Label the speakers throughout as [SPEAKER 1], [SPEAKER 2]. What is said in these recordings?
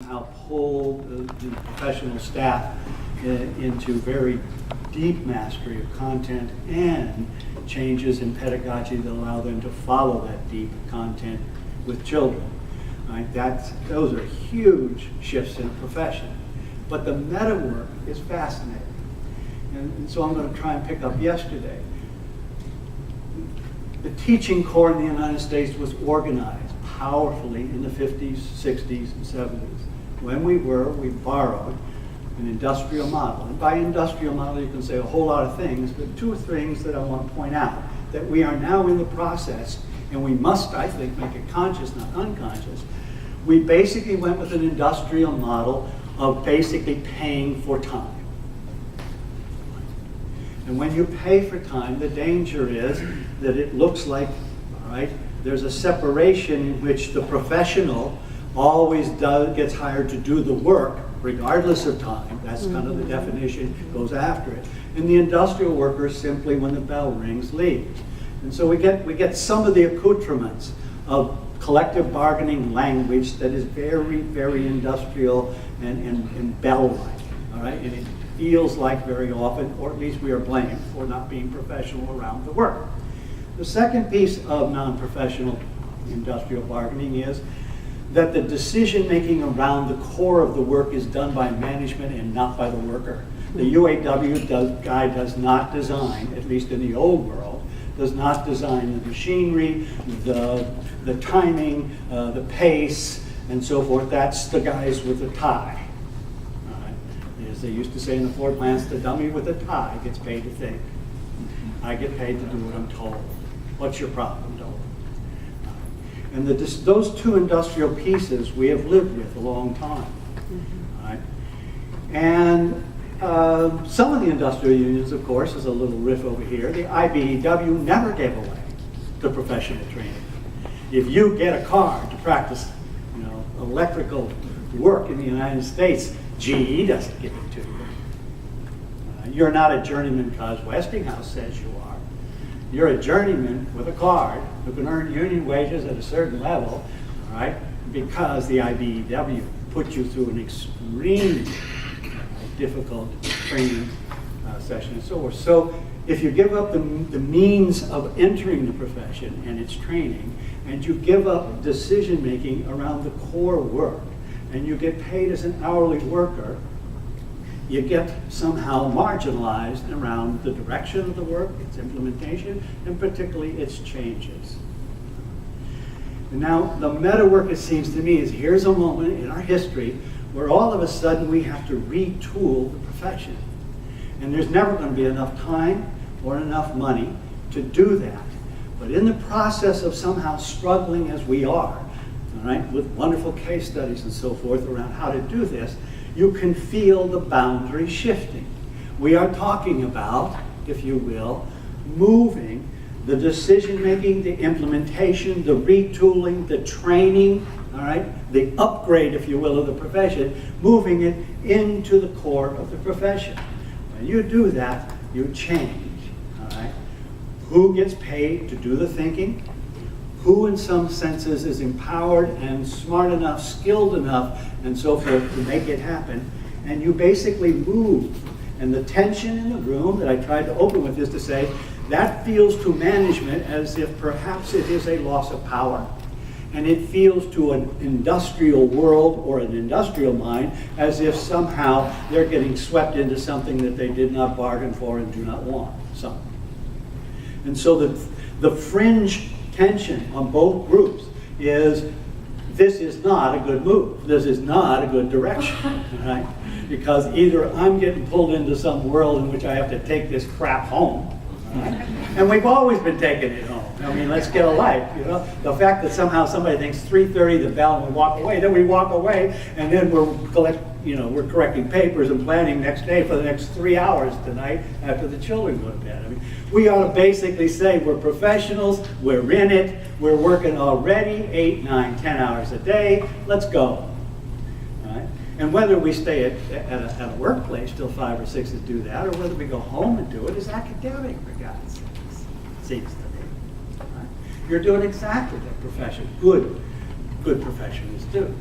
[SPEAKER 1] How pull the professional staff into very deep mastery of content and changes in pedagogy that allow them to follow that deep content with children. Right? Those are huge shifts in a profession. But the meta work is fascinating. And so I'm going to try and pick up yesterday. The teaching corps in the United States was organized powerfully in the 50s, 60s, and 70s. When we borrowed an industrial model. And by industrial model, you can say a whole lot of things, but two things that I want to point out, that we are now in the process, and we must, I think, make it conscious, not unconscious. We basically went with an industrial model of basically paying for time. And when you pay for time, the danger is that it looks like, all right, there's a separation in which the professional always gets hired to do the work regardless of time. That's kind of the definition, goes after it. And the industrial worker simply, when the bell rings, leaves. And so we get some of the accoutrements of collective bargaining language that is very, very industrial and bell-like. All right, and it feels like very often, or at least we are blamed for not being professional around the work. The second piece of non-professional industrial bargaining is that the decision-making around the core of the work is done by management and not by the worker. The UAW guy does not design, at least in the old world, does not design the machinery, the timing, the pace, and so forth. That's the guys with the tie. As they used to say in the Ford plants, the dummy with the tie gets paid to think. I get paid to do what I'm told. What's your problem, Dolan? And those two industrial pieces we have lived with a long time. Right? And some of the industrial unions, of course, is a little riff over here. The IBEW never gave away the professional training. If you get a card to practice, electrical work in the United States, GE doesn't give it to you. You're not a journeyman because Westinghouse says you are. You're a journeyman with a card who can earn union wages at a certain level, all right, because the IBEW put you through an extremely difficult training session and so forth. So if you give up the means of entering the profession and its training, and you give up decision-making around the core work, and you get paid as an hourly worker, you get somehow marginalized around the direction of the work, its implementation, and particularly its changes. And now, the meta work, it seems to me, is here's a moment in our history where all of a sudden we have to retool the profession. And there's never going to be enough time or enough money to do that. But in the process of somehow struggling as we are, all right, with wonderful case studies and so forth around how to do this, you can feel the boundary shifting. We are talking about, if you will, moving the decision-making, the implementation, the retooling, the training, all right, the upgrade, if you will, of the profession, moving it into the core of the profession. When you do that, you change, all right? Who gets paid to do the thinking? Who in some senses is empowered and smart enough, skilled enough, and so forth to make it happen. And you basically move. And the tension in the room that I tried to open with is to say, that feels to management as if perhaps it is a loss of power. And it feels to an industrial world or an industrial mind as if somehow they're getting swept into something that they did not bargain for and do not want. And so the fringe tension on both groups is, this is not a good move. This is not a good direction, right? Because either I'm getting pulled into some world in which I have to take this crap home, right? And we've always been taking it home. I mean, let's get a life, The fact that somehow somebody thinks 3:30 the bell and we walk away, then we walk away and then we're correcting papers and planning next day for the next 3 hours tonight after the children go to bed. I mean, we ought to basically say we're professionals, we're in it, we're working already 8, 9, 10 hours a day, let's go. Right? And whether we stay at a workplace till 5 or 6 to do that, or whether we go home and do it, is academic, for God's sakes, seems to me. Right? You're doing exactly what good professionals do.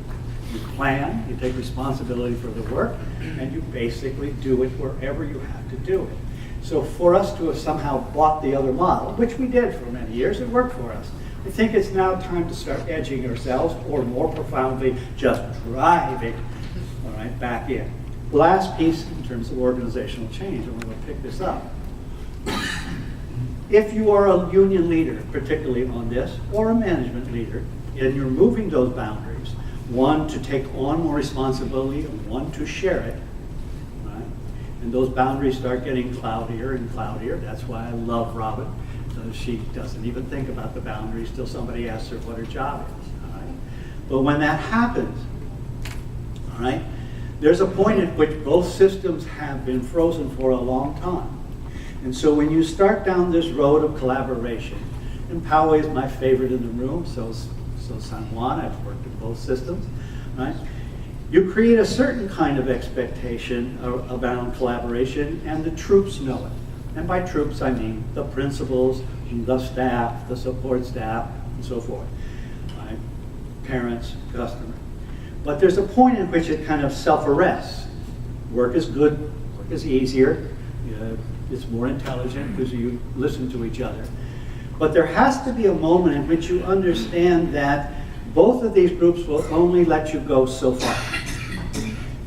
[SPEAKER 1] You plan, you take responsibility for the work, and you basically do it wherever you have to do it. So for us to have somehow bought the other model, which we did for many years, it worked for us. I think it's now time to start edging ourselves, or more profoundly, just driving, all right, back in. Last piece in terms of organizational change, and we're going to pick this up. If you are a union leader, particularly on this, or a management leader, and you're moving those boundaries, one to take on more responsibility and one to share it, right? And those boundaries start getting cloudier and cloudier. That's why I love Robin. So she doesn't even think about the boundaries till somebody asks her what her job is. All right? But when that happens, all right, there's a point at which both systems have been frozen for a long time. And so when you start down this road of collaboration, and Poway is my favorite in the room, so San Juan, I've worked in both systems, right? You create a certain kind of expectation around collaboration, and the troops know it. And by troops, I mean the principals, the staff, the support staff, and so forth, right? Parents, customers. But there's a point in which it kind of self-arrests. Work is good, work is easier, it's more intelligent because you listen to each other. But there has to be a moment in which you understand that both of these groups will only let you go so far.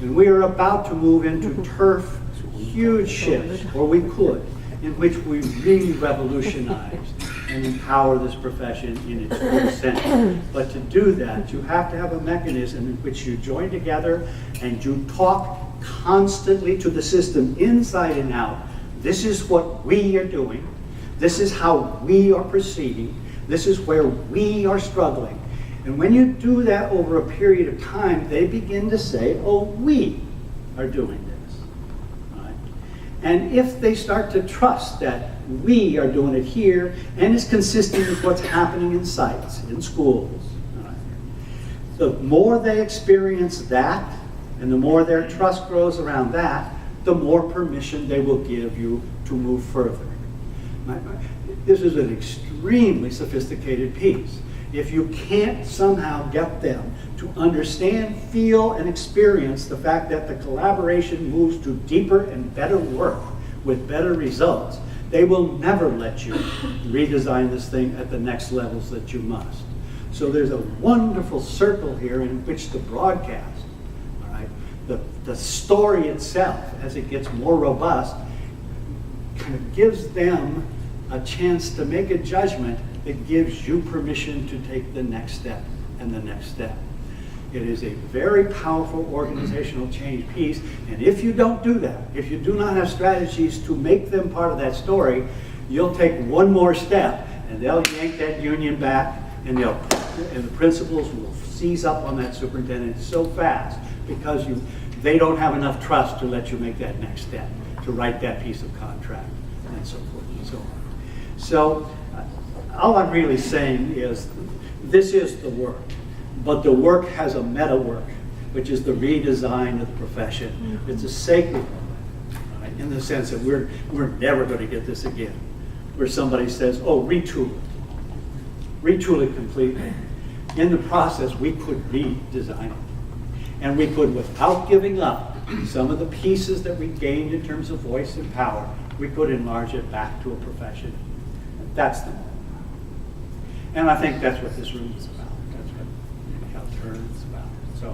[SPEAKER 1] And we are about to move into turf, huge shifts, or we could, in which we really revolutionize and empower this profession in its full sense. But to do that, you have to have a mechanism in which you join together and you talk constantly to the system inside and out. This is what we are doing. This is how we are proceeding. This is where we are struggling. And when you do that over a period of time, they begin to say, oh, we are doing this. Right? And if they start to trust that we are doing it here, and it's consistent with what's happening in sites, in schools, right? The more they experience that, and the more their trust grows around that, the more permission they will give you to move further. This is an extremely sophisticated piece. If you can't somehow get them to understand, feel, and experience the fact that the collaboration moves to deeper and better work with better results, they will never let you redesign this thing at the next levels that you must. So there's a wonderful circle here in which the broadcast, all right, the story itself, as it gets more robust, kind of gives them a chance to make a judgment that gives you permission to take the next step and the next step. It is a very powerful organizational change piece, and if you don't do that, if you do not have strategies to make them part of that story, you'll take one more step and they'll yank that union back, and the principals will seize up on that superintendent so fast because they don't have enough trust to let you make that next step, to write that piece of contract, and so forth and so on. So all I'm really saying is this is the work, but the work has a meta work, which is the redesign of the profession. It's a sacred one, right? In the sense that we're never going to get this again, where somebody says, oh, retool it completely. In the process, we could redesign it. And we could, without giving up some of the pieces that we gained in terms of voice and power, we could enlarge it back to a profession. That's the moment. And I think that's what this room is about. That's what CalTURN is about. So.